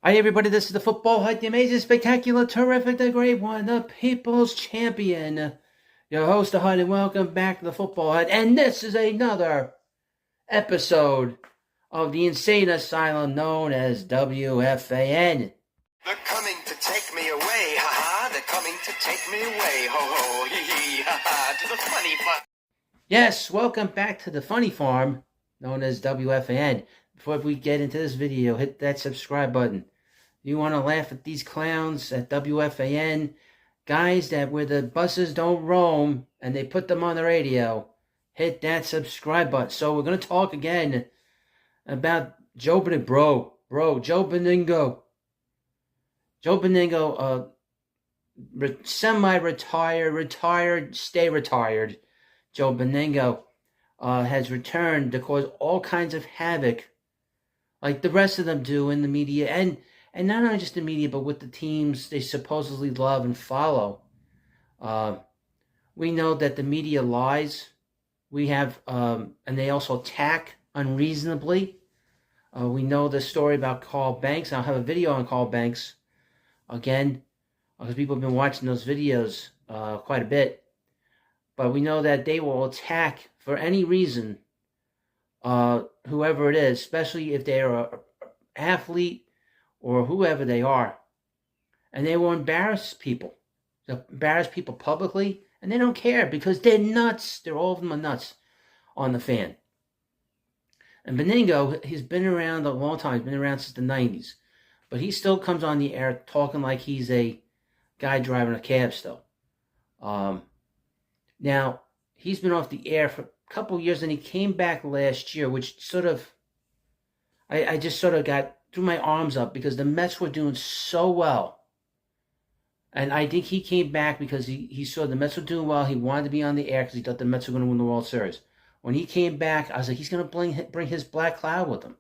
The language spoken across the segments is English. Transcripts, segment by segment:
Hi, everybody. This is the Football Hut, the amazing, spectacular, terrific, the great one, the People's Champion. Your host, the Hut, and welcome back to the Football Hut. And this is another episode of the insane asylum known as WFAN. They're coming to take me away, ha-ha. They're coming to take me away, ho-ho, hee-hee, ha-ha, to the funny farm. Yes, welcome back to the funny farm known as WFAN. Before we get into this video, hit that subscribe button. You want to laugh at these clowns at WFAN, guys that where the buses don't roam and they put them on the radio, hit that subscribe button. So we're going to talk again about Joe Benigno, Joe Beningo. Joe Benigno, semi-retired, retired, stay retired. Joe Benigno has returned to cause all kinds of havoc, like the rest of them do in the media, and not only just the media, but with the teams they supposedly love and follow. We know that the media lies. We have, and they also attack unreasonably. We know the story about Carl Banks. I'll have a video on Carl Banks again, because people have been watching those videos quite a bit. But we know that they will attack for any reason, whoever it is, especially if they are an athlete or whoever they are. And they will embarrass people. They'll embarrass people publicly, and they don't care because they're nuts. All of them are nuts on the fan. And Beningo, he's been around a long time. He's been around since the 90s. But he still comes on the air talking like he's a guy driving a cab still. Now, he's been off the air for a couple of years, and he came back last year, which sort of, I just sort of threw my arms up because the Mets were doing so well. And I think he came back because he saw the Mets were doing well. He wanted to be on the air because he thought the Mets were going to win the World Series. When he came back, I was like, he's going to bring his black cloud with him.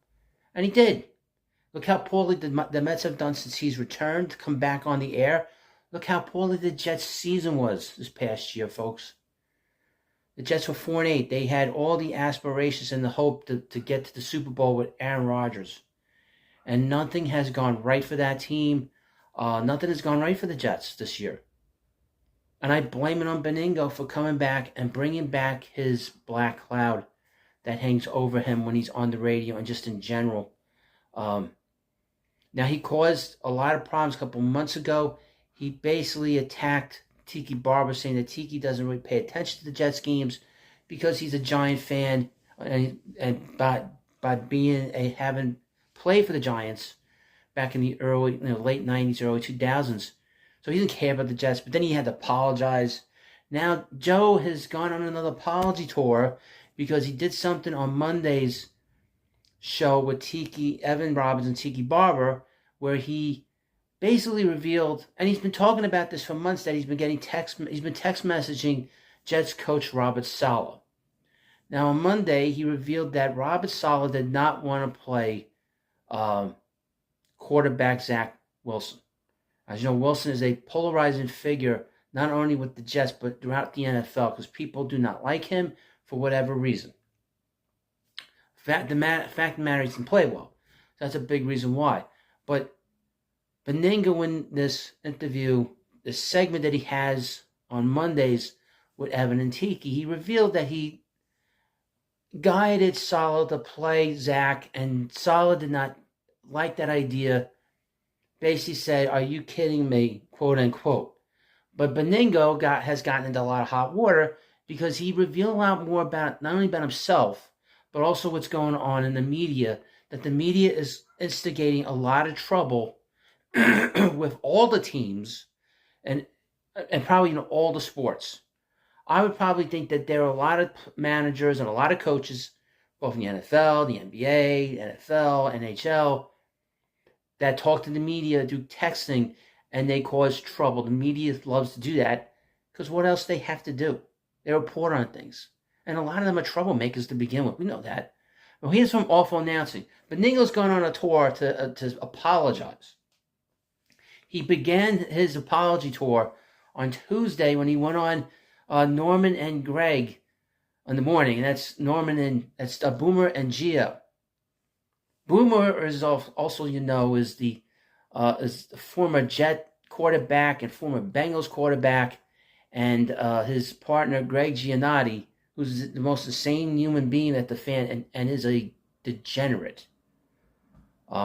And he did. Look how poorly the Mets have done since he's returned to come back on the air. Look how poorly the Jets' season was this past year, folks. The Jets were 4-8. They had all the aspirations and the hope to get to the Super Bowl with Aaron Rodgers. And nothing has gone right for that team. Nothing has gone right for the Jets this year. And I blame it on Beningo for coming back and bringing back his black cloud that hangs over him when he's on the radio and just in general. Now, he caused a lot of problems a couple months ago. He basically attacked Tiki Barber, saying that Tiki doesn't really pay attention to the Jets games because he's a Giant fan, and by being having played for the Giants back in the late 90s, early 2000s. So he didn't care about the Jets, but then he had to apologize. Now, Joe has gone on another apology tour because he did something on Monday's show with Evan Roberts and Tiki Barber, where he basically revealed, and he's been talking about this for months, that he's been text messaging Jets coach Robert Saleh. Now, on Monday, he revealed that Robert Saleh did not want to play quarterback Zach Wilson. As you know, Wilson is a polarizing figure, not only with the Jets, but throughout the NFL, because people do not like him for whatever reason. Fact of the matter, he doesn't play well. That's a big reason why. But Beningo, in this interview, the segment that he has on Mondays with Evan and Tiki, he revealed that he guided Saleh to play Zach, and Saleh did not like that idea. Basically said, "Are you kidding me?" quote unquote. But Beningo has gotten into a lot of hot water because he revealed a lot more about, not only about himself, but also what's going on in the media, that the media is instigating a lot of trouble with all the teams and probably all the sports. I would probably think that there are a lot of managers and a lot of coaches, both in the NFL, the NBA, NFL, NHL, that talk to the media, do texting, and they cause trouble. The media loves to do that because what else they have to do? They report on things. And a lot of them are troublemakers to begin with. We know that. Well, here's some awful announcing. Beningo's going on a tour to apologize. He began his apology tour on Tuesday when he went on Norman and Greg in the morning. And that's Boomer and Gio. Boomer is also, is the is the former Jet quarterback and former Bengals quarterback, and his partner Greg Giannotti, who's the most insane human being at the fan, and is a degenerate,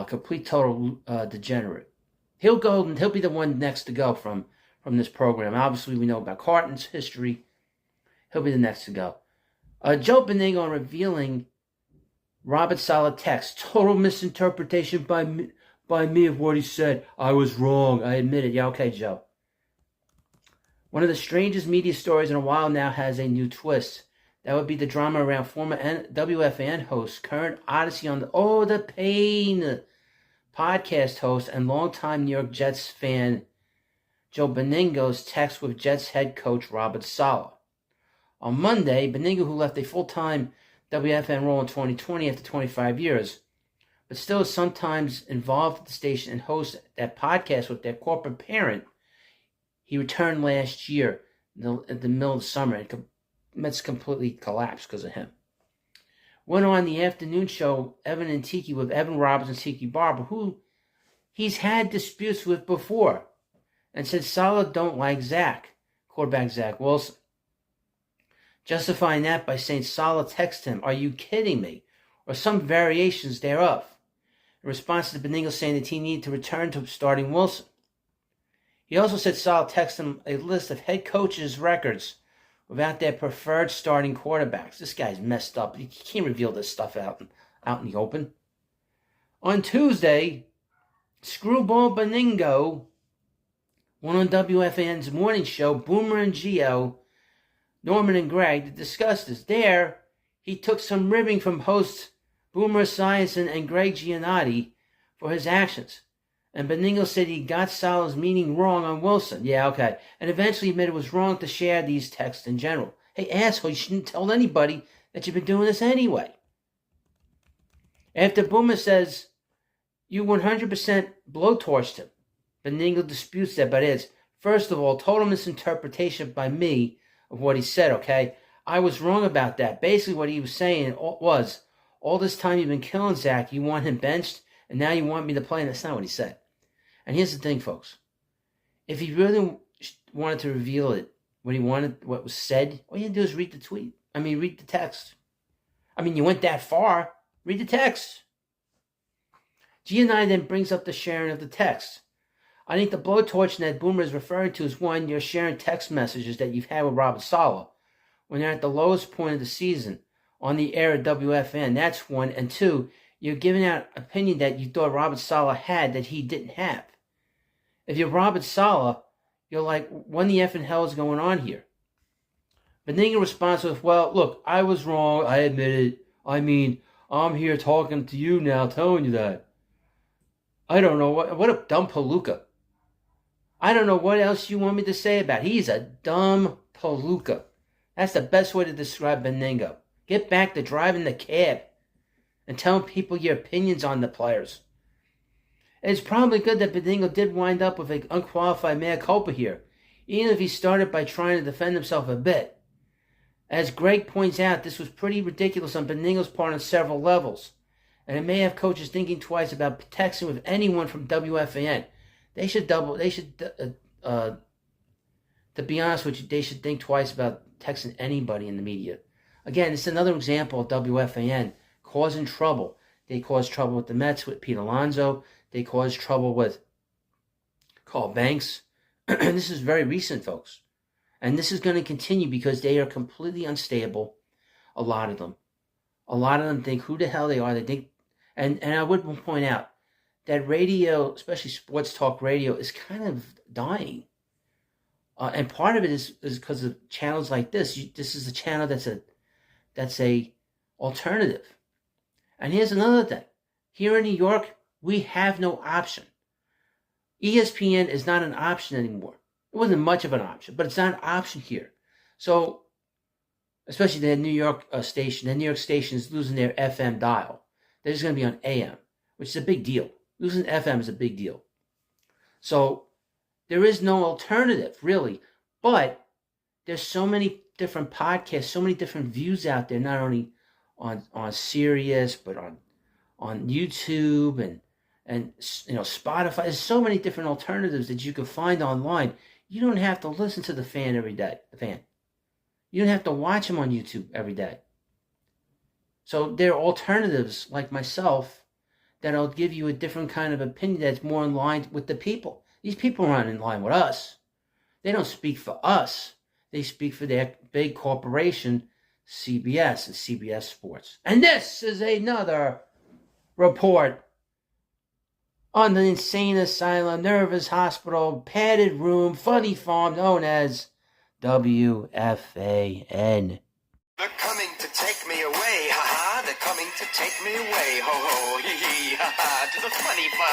complete total degenerate. He'll go, and he'll be the one next to go from this program. Obviously, we know about Carton's history. He'll be the next to go. Joe Beningo revealing Robert Saleh text. Total misinterpretation by me of what he said. I was wrong. I admit it. Yeah, okay, Joe. One of the strangest media stories in a while now has a new twist. That would be the drama around former WFAN host, current Odyssey on the Pain podcast host, and longtime New York Jets fan Joe Beningo's text with Jets head coach Robert Saleh. On Monday, Beningo, who left a full-time WFAN role in 2020 after 25 years, but still is sometimes involved at the station and hosts that podcast with their corporate parent, he returned last year at the middle of the summer, and Mets completely collapsed because of him. Went on the afternoon show Evan and Tiki with Evan Roberts and Tiki Barber, who he's had disputes with before, and said Saleh don't like quarterback Zach Wilson. Justifying that by saying Saleh texted him, "Are you kidding me?" or some variations thereof. In response to Beningo saying that he needed to return to starting Wilson. He also said Saleh texted him a list of head coaches' records without their preferred starting quarterbacks. This guy's messed up. You can't reveal this stuff out in the open. On Tuesday, Screwball Beningo went on WFAN's morning show, Boomer and Gio, Norman and Greg, to discuss this. There, he took some ribbing from hosts Boomer Esiason and Greg Giannotti for his actions. And Beningo said he got Saleh's meaning wrong on Wilson. Yeah, okay. And eventually admitted it was wrong to share these texts in general. Hey, asshole, you shouldn't tell anybody that you've been doing this anyway. After Boomer says, you 100% blowtorched him, Beningo disputes that, but it's, first of all, total misinterpretation by me of what he said, okay? I was wrong about that. Basically, what he was saying was, all this time you've been killing Zach, you want him benched, and now you want me to play, and that's not what he said. And here's the thing, folks. If he really wanted to reveal it, what was said, all you had to do is read the text. You went that far. Read the text. Giannotti then brings up the sharing of the text. I think the blowtorch that Boomer is referring to is one, you're sharing text messages that you've had with Robert Saleh when they're at the lowest point of the season on the air at WFN. That's one. And two, you're giving out opinion that you thought Robert Saleh had that he didn't have. If you're Robert Saleh, you're like, what in the effing hell is going on here? Beningo responds with, well, look, I was wrong. I admit it. I'm here talking to you now, telling you that. I don't know. What a dumb palooka. I don't know what else you want me to say about it. He's a dumb palooka. That's the best way to describe Beningo. Get back to driving the cab and telling people your opinions on the players. It's probably good that Beningo did wind up with an unqualified mea culpa here, even if he started by trying to defend himself a bit. As Greg points out, this was pretty ridiculous on Beningo's part on several levels, and it may have coaches thinking twice about texting with anyone from WFAN. To be honest with you, they should think twice about texting anybody in the media. Again, it's another example of WFAN causing trouble. They caused trouble with the Mets, with Pete Alonso. They caused trouble with Carl Banks. This is very recent, folks. And this is going to continue because they are completely unstable, a lot of them. A lot of them think who the hell they are. They think, and I would point out that radio, especially sports talk radio, is kind of dying. And part of it is because of channels like this. This is a channel that's a alternative. And here's another thing. Here in New York, we have no option. ESPN is not an option anymore. It wasn't much of an option, but it's not an option here. So, especially the New York station. The New York station is losing their FM dial. They're just going to be on AM, which is a big deal. Losing FM is a big deal. So, there is no alternative, really. But there's so many different podcasts, so many different views out there, not only on Sirius, but on YouTube and and Spotify. There's so many different alternatives that you can find online. You don't have to listen to the fan every day. The fan. You don't have to watch him on YouTube every day. So there are alternatives like myself that'll give you a different kind of opinion that's more in line with the people. These people aren't in line with us. They don't speak for us. They speak for their big corporation, CBS and CBS Sports. And this is another report on the insane asylum, nervous hospital, padded room, funny farm known as WFAN. They're coming to take me away, ha ha. They're coming to take me away, ho ho, hee hee, ha ha, to the funny farm.